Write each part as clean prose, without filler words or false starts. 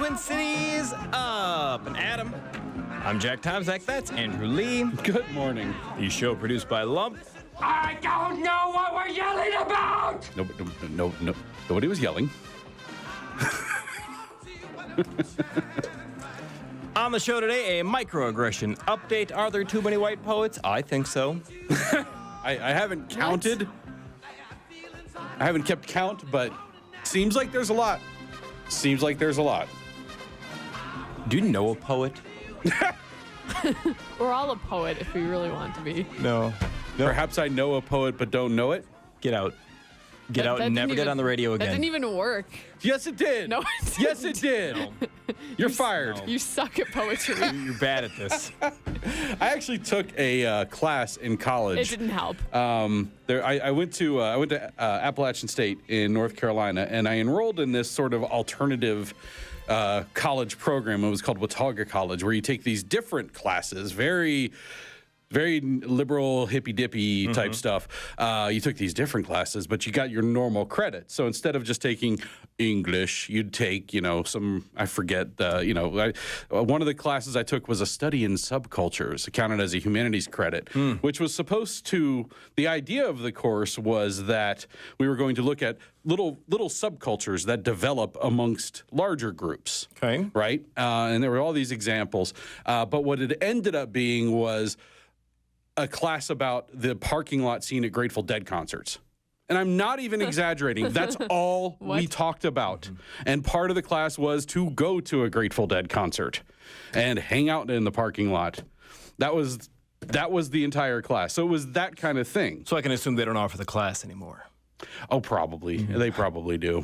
Twin Cities up. And Adam, I'm Jack Tomczak. That's Andrew Lee. Good morning. The show produced by Lump. I don't know what we're yelling about! No, nobody was yelling. On the show today, a microaggression update. Are there too many white poets? I think so. I haven't counted. I haven't kept count, but seems like there's a lot. Seems like there's a lot. Do you know a poet? We're all a poet if we really want to be. No. Perhaps I know a poet but don't know it. Get out. Get out and never get on the radio again. That didn't even work. Yes, it did. No, it didn't. Yes, it did. No. You're fired. No. You suck at poetry. You're bad at this. I actually took a class in college. It didn't help. I went to Appalachian State in North Carolina, and I enrolled in this sort of alternative college program. It was called Watauga College, where you take these different classes, very liberal, hippy-dippy type stuff. You took these different classes, but you got your normal credit. So instead of just taking English, you'd take, some, I forget, one of the classes I took was a study in subcultures, accounted as a humanities credit, which was supposed to, the idea of the course was that we were going to look at little subcultures that develop amongst larger groups. Okay. Right? And there were all these examples. But what it ended up being was a class about the parking lot scene at Grateful Dead concerts. And I'm not even exaggerating. That's all we talked about. And part of the class was to go to a Grateful Dead concert and hang out in the parking lot. That was the entire class. So it was that kind of thing. So I can assume they don't offer the class anymore. Oh, probably. They probably do.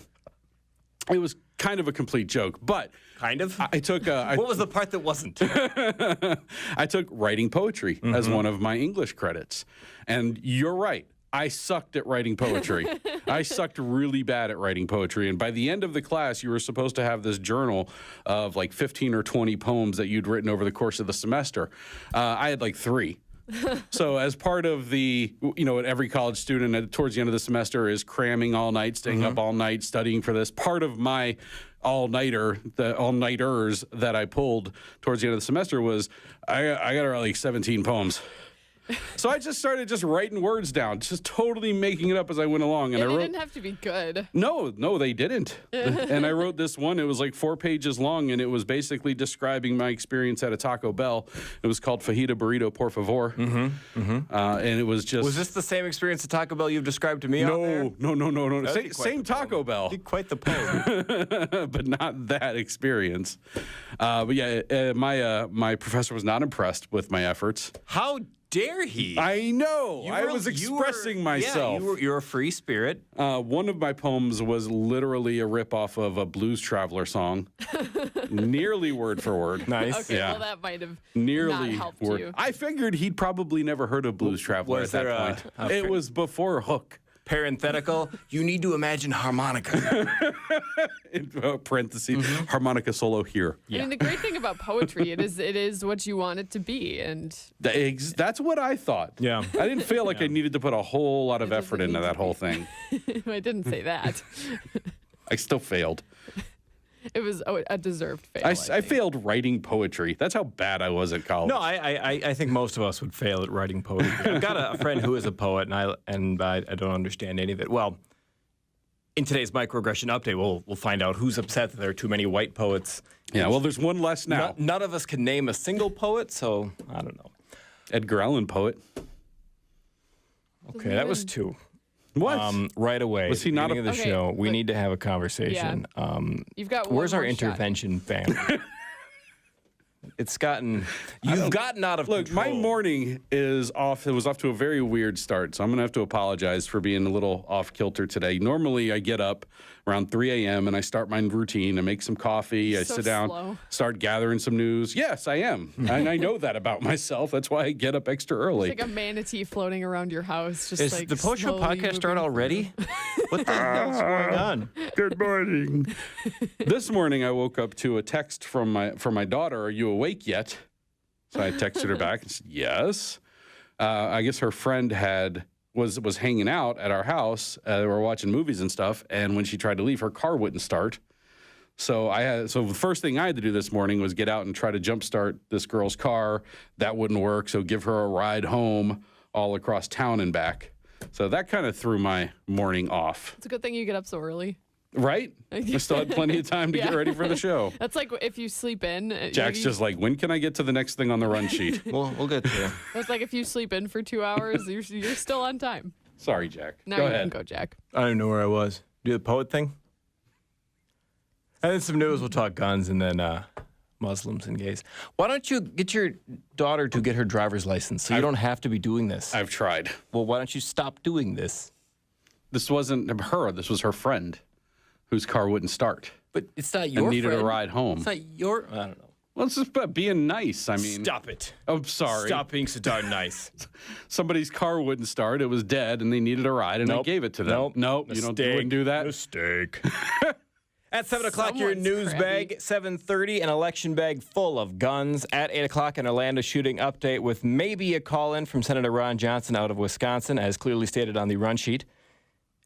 It was kind of a complete joke, but kind of. I took. What was the part that wasn't? I took writing poetry as one of my English credits, and you're right. I sucked at writing poetry. I sucked really bad at writing poetry, and by the end of the class, you were supposed to have this journal of like 15 or 20 poems that you'd written over the course of the semester. I had like 3. So as part of the, every college student towards the end of the semester is cramming all night, staying up all night, studying for this. Part of my all-nighters that I pulled towards the end of the semester was I got to write like 17 poems. So I just started writing words down, just totally making it up as I went along. And Yeah, I they wrote, didn't have to be good. No, they didn't. And I wrote this one. It was like 4 pages long, and it was basically describing my experience at a Taco Bell. It was called Fajita Burrito Por Favor. And it was just... Was this the same experience at Taco Bell you've described to me out there? No. Same Taco Bell. Quite the poem. But not that experience. But yeah, my professor was not impressed with my efforts. How dare he? I know. I was expressing myself. Yeah, you're a free spirit. One of my poems was literally a ripoff of a Blues Traveler song, nearly word for word. Nice. Okay, Yeah. well, that might have Nearly not helped word. you. I figured he'd probably never heard of Blues Traveler Was at there that a- point. It was before Hook. Parenthetical, you need to imagine harmonica. In parentheses, harmonica solo here. I mean, the great thing about poetry, it is what you want it to be, and That's what I thought. Yeah. I didn't feel like I needed to put a whole lot of It effort doesn't into need that to whole be. thing. I didn't say that. I still failed. It was a deserved fail. I think. failed writing poetry. That's how bad I was at college. No, I think most of us would fail at writing poetry. I've got a friend who is a poet, and I don't understand any of it. Well, in today's microaggression update, we'll find out who's upset that there are too many white poets. Yeah, well, there's one less now. None of us can name a single poet, so I don't know. Edgar Allan poet. Okay, that was 2. What? Right away. Was he not beginning of the show? We but- need to have a conversation. You've got one Where's our more shot. intervention family? It's gotten. You've gotten out of Look, control. my morning is off. It was off to a very weird start, so I'm going to have to apologize for being a little off kilter today. Normally, I get up around 3 a.m. and I start my routine. I make some coffee. I So sit down, slow. start gathering some news. Yes, I am. And I know that about myself. That's why I get up extra early. It's like a manatee floating around your house, just Is like the Post Show slowly podcast start moving already? What the hell's going on? Good morning. This morning, I woke up to a text from my daughter. Are you awake yet? So I texted her back and said, yes. I guess her friend was hanging out at our house. We were watching movies and stuff. And when she tried to leave, her car wouldn't start. So the first thing I had to do this morning was get out and try to jumpstart this girl's car. That wouldn't work, so give her a ride home all across town and back. So that kind of threw my morning off. It's a good thing you get up so early. Right? I still had plenty of time to get ready for the show. That's like if you sleep in. Jack's just like, when can I get to the next thing on the run sheet? We'll get to it. That's like if you sleep in for 2 hours, you're still on time. Sorry, Jack. Now Go you ahead. can go, Jack. I don't even know where I was. Do the poet thing? And then some news. We'll talk guns and then Muslims and gays. Why don't you get your daughter to get her driver's license so you don't have to be doing this? I've tried. Well, why don't you stop doing this? This wasn't her. This was her friend whose car wouldn't start But it's not your and needed friend. a ride home. It's not your... I don't know. Well, it's just about being nice. I mean, Stop it. I'm sorry. Stop being so darn nice. Somebody's car wouldn't start. It was dead, and they needed a ride, and I Nope. gave it to them. Nope, you wouldn't do that. Mistake. At 7 o'clock, your Someone's news crabby. bag. 7:30, an election bag full of guns. At 8 o'clock, an Orlando shooting update with maybe a call-in from Senator Ron Johnson out of Wisconsin, as clearly stated on the run sheet.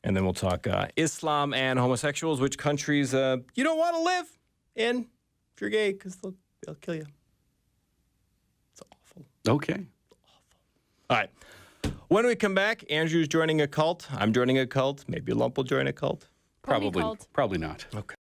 And then we'll talk Islam and homosexuals, which countries you don't want to live in if you're gay, because they'll kill you. It's awful. Okay. All right. When we come back, Andrew's joining a cult. I'm joining a cult. Maybe Lump will join a cult. Pony cult. Probably not. Okay.